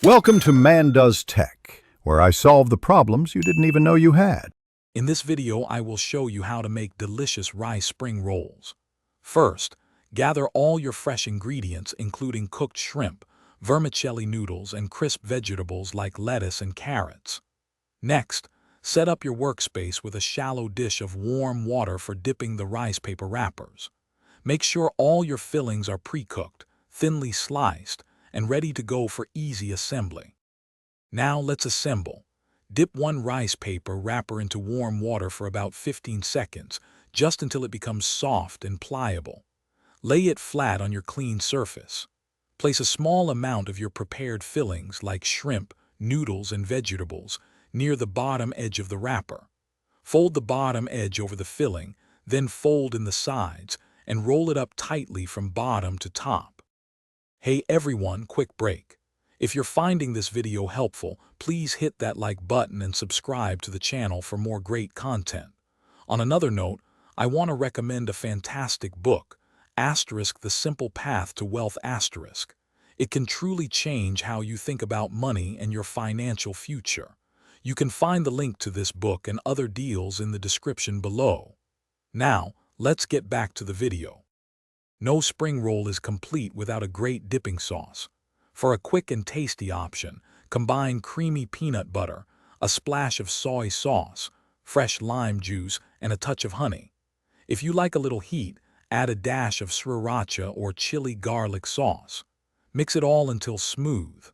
Welcome to Man Does Tech, where I solve the problems you didn't even know you had. In this video, I will show you how to make delicious rice spring rolls. First, gather all your fresh ingredients, including cooked shrimp, vermicelli noodles, and crisp vegetables like lettuce and carrots. Next, set up your workspace with a shallow dish of warm water for dipping the rice paper wrappers. Make sure all your fillings are pre-cooked, thinly sliced, and ready to go for easy assembly. Now let's assemble. Dip one rice paper wrapper into warm water for about 15 seconds, just until it becomes soft and pliable. Lay it flat on your clean surface. Place a small amount of your prepared fillings like shrimp, noodles, and vegetables near the bottom edge of the wrapper. Fold the bottom edge over the filling, then fold in the sides, and roll it up tightly from bottom to top. Hey everyone, quick break. If you're finding this video helpful, please hit that like button and subscribe to the channel for more great content. On another note, I want to recommend a fantastic book, The Simple Path to Wealth. It can truly change how you think about money and your financial future. You can find the link to this book and other deals in the description below. Now, let's get back to the video. No spring roll is complete without a great dipping sauce. For a quick and tasty option, combine creamy peanut butter, a splash of soy sauce, fresh lime juice, and a touch of honey. If you like a little heat, add a dash of sriracha or chili garlic sauce. Mix it all until smooth.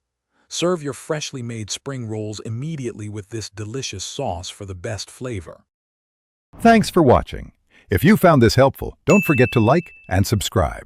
Serve your freshly made spring rolls immediately with this delicious sauce for the best flavor. Thanks for watching. If you found this helpful, don't forget to like and subscribe.